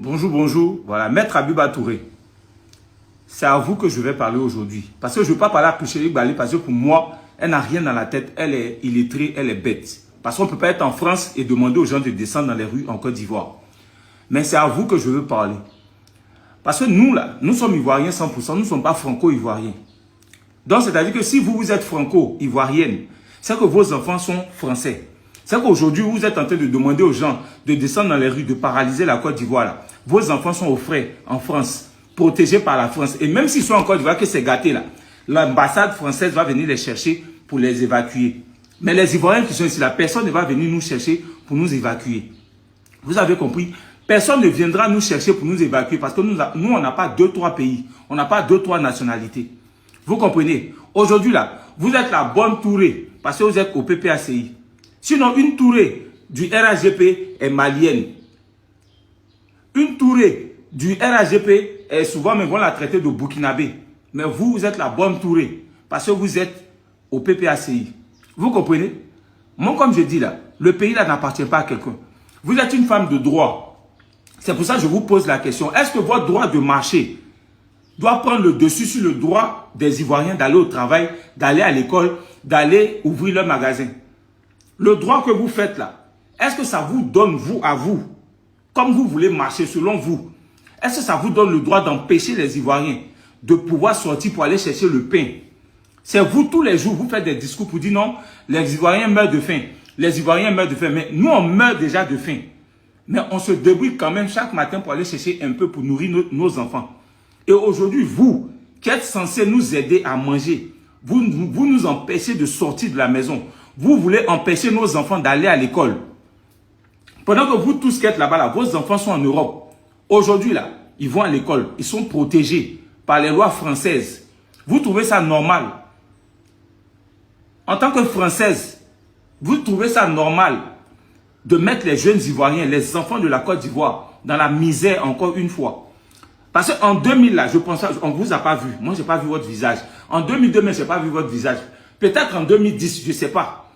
Bonjour, bonjour. Voilà, Maître Abiba Touré. C'est à vous que je vais parler aujourd'hui. Parce que je ne veux pas parler à Kuchelik Bali parce que pour moi, elle n'a rien dans la tête. Elle est illettrée, elle est bête. Parce qu'on ne peut pas être en France et demander aux gens de descendre dans les rues en Côte d'Ivoire. Mais c'est à vous que je veux parler. Parce que nous, là, nous sommes Ivoiriens 100%. Nous ne sommes pas franco-ivoiriens. Donc, c'est-à-dire que si vous êtes franco-ivoirienne, c'est que vos enfants sont français. C'est qu'aujourd'hui, vous êtes en train de demander aux gens de descendre dans les rues, de paralyser la Côte d'Ivoire. Vos enfants sont au frais en France, protégés par la France. Et même s'ils sont en Côte d'Ivoire, que c'est gâté là, l'ambassade française va venir les chercher pour les évacuer. Mais les Ivoiriens qui sont ici, là, personne ne va venir nous chercher pour nous évacuer. Vous avez compris? Personne ne viendra nous chercher pour nous évacuer parce que nous on n'a pas 2-3 pays. On n'a pas 2-3 nationalités. Vous comprenez? Aujourd'hui là, vous êtes la bonne Touré parce que vous êtes au PPACI. Sinon, une Touré du RAGP est malienne. Une Touré du RAGP est souvent, mais vont la traiter de Burkinabé. Mais vous, vous êtes la bonne Touré parce que vous êtes au PPACI. Vous comprenez? Moi, comme je dis là, le pays là n'appartient pas à quelqu'un. Vous êtes une femme de droit. C'est pour ça que je vous pose la question. Est-ce que votre droit de marcher doit prendre le dessus sur le droit des Ivoiriens d'aller au travail, d'aller à l'école, d'aller ouvrir leur magasin? Le droit que vous faites là, est-ce que ça vous donne, vous, à vous, comme vous voulez marcher selon vous, est-ce que ça vous donne le droit d'empêcher les Ivoiriens de pouvoir sortir pour aller chercher le pain? C'est vous, tous les jours, vous faites des discours pour dire non, les Ivoiriens meurent de faim. Les Ivoiriens meurent de faim. Mais nous, on meurt déjà de faim. Mais on se débrouille quand même chaque matin pour aller chercher un peu pour nourrir nos enfants. Et aujourd'hui, vous, qui êtes censés nous aider à manger, vous nous empêchez de sortir de la maison. Vous voulez empêcher nos enfants d'aller à l'école. Pendant que vous tous qui êtes là-bas, là, vos enfants sont en Europe. Aujourd'hui, là, ils vont à l'école. Ils sont protégés par les lois françaises. Vous trouvez ça normal? En tant que Française, vous trouvez ça normal de mettre les jeunes Ivoiriens, les enfants de la Côte d'Ivoire, dans la misère encore une fois? Parce qu'en 2000, là, je pense, on ne vous a pas vu. Moi, je n'ai pas vu votre visage. En 2002, je n'ai pas vu votre visage. Peut-être en 2010, je ne sais pas.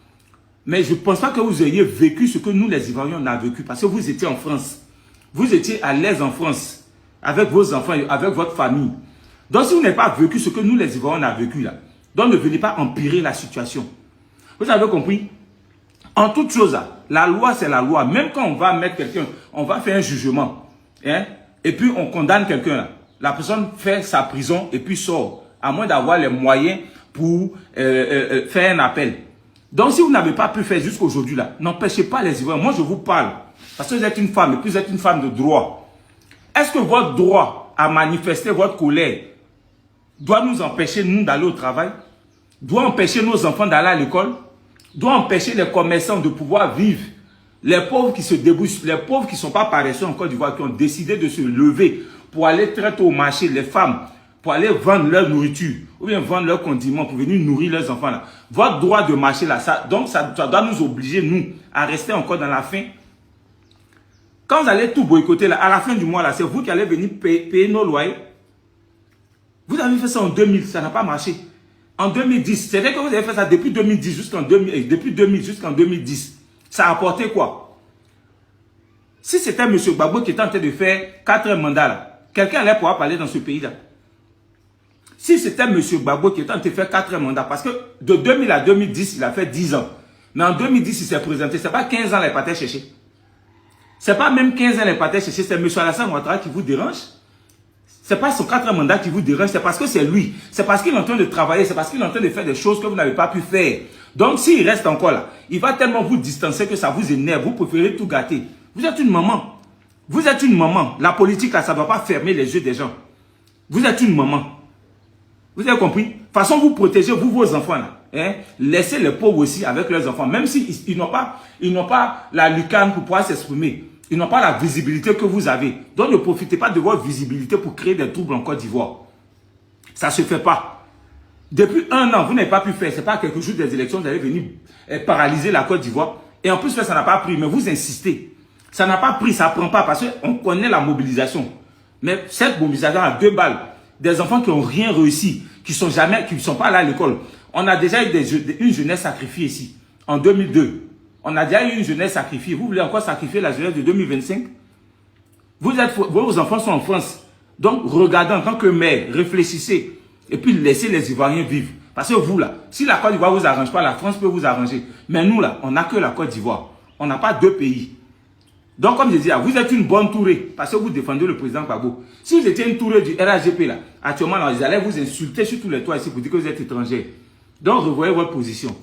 Mais je ne pense pas que vous ayez vécu ce que nous, les Ivoiriens, on a vécu. Parce que vous étiez en France. Vous étiez à l'aise en France. Avec vos enfants, avec votre famille. Donc, si vous n'avez pas vécu ce que nous, les Ivoiriens, on a vécu là, donc ne venez pas empirer la situation. Vous avez compris? En toute chose, la loi, c'est la loi. Même quand on va mettre quelqu'un, on va faire un jugement. Hein? Et puis, on condamne quelqu'un là. La personne fait sa prison et puis sort. À moins d'avoir les moyens pour faire un appel. Donc, si vous n'avez pas pu faire jusqu'à aujourd'hui, là, n'empêchez pas les Ivoiriens. Moi, je vous parle. Parce que vous êtes une femme et puis vous êtes une femme de droit. Est-ce que votre droit à manifester votre colère doit nous empêcher, nous, d'aller au travail? Doit empêcher nos enfants d'aller à l'école? Doit empêcher les commerçants de pouvoir vivre? Les pauvres qui se débrouillent, les pauvres qui ne sont pas paresseux en Côte d'Ivoire, qui ont décidé de se lever pour aller très tôt au marché, les femmes, pour aller vendre leur nourriture, ou bien vendre leurs condiments pour venir nourrir leurs enfants là. Votre droit de marcher là, ça doit nous obliger, nous, à rester encore dans la faim. Quand vous allez tout boycotter là, à la fin du mois là, c'est vous qui allez venir payer nos loyers. Vous avez fait ça en 2000, ça n'a pas marché. En 2010, c'est vrai que vous avez fait ça depuis 2010 jusqu'en 2010. Ça a apporté quoi? Si c'était M. Gbagbo qui était en train de faire 4 mandats là, quelqu'un allait pouvoir parler dans ce pays là. Si c'était M. Gbagbo qui était en train de faire 4 mandats, parce que de 2000 à 2010, il a fait 10 ans. Mais en 2010, il s'est présenté. Ce n'est pas 15 ans qu'il partait chercher. Ce n'est pas même 15 ans qu'il partait chercher. C'est M. Alassane Ouattara qui vous dérange. Ce n'est pas son 4 mandats qui vous dérange. C'est parce que c'est lui. C'est parce qu'il est en train de travailler. C'est parce qu'il est en train de faire des choses que vous n'avez pas pu faire. Donc, s'il reste encore là, il va tellement vous distancer que ça vous énerve. Vous préférez tout gâter. Vous êtes une maman. Vous êtes une maman. La politique, là, ça ne doit pas fermer les yeux des gens. Vous êtes une maman. Vous avez compris? De toute façon, vous protégez, vous, vos enfants là. Hein? Laissez les pauvres aussi avec leurs enfants. Même s'ils n'ont pas la lucarne pour pouvoir s'exprimer. Ils n'ont pas la visibilité que vous avez. Donc, ne profitez pas de votre visibilité pour créer des troubles en Côte d'Ivoire. Ça ne se fait pas. Depuis 1 an, vous n'avez pas pu faire. Ce n'est pas quelque chose des élections, vous allez venir paralyser la Côte d'Ivoire. Et en plus, ça n'a pas pris. Mais vous insistez. Ça n'a pas pris, ça ne prend pas parce qu'on connaît la mobilisation. Mais cette mobilisation a 2 balles. Des enfants qui n'ont rien réussi, qui ne sont pas allés à l'école. On a déjà eu une jeunesse sacrifiée ici, en 2002. On a déjà eu une jeunesse sacrifiée. Vous voulez encore sacrifier la jeunesse de 2025? Vos enfants sont en France. Donc, regardez en tant que mère, réfléchissez. Et puis, laissez les Ivoiriens vivre. Parce que vous, là, si la Côte d'Ivoire ne vous arrange pas, la France peut vous arranger. Mais nous, là, on n'a que la Côte d'Ivoire. On n'a pas deux pays. Donc, comme je dis, vous êtes une bonne tourée. Parce que vous défendez le président Gbagbo. Si vous étiez une tourée du RHGP, là, actuellement, là, ils allaient vous insulter sur tous les toits ici pour dire que vous êtes étranger. Donc, revoyez votre position.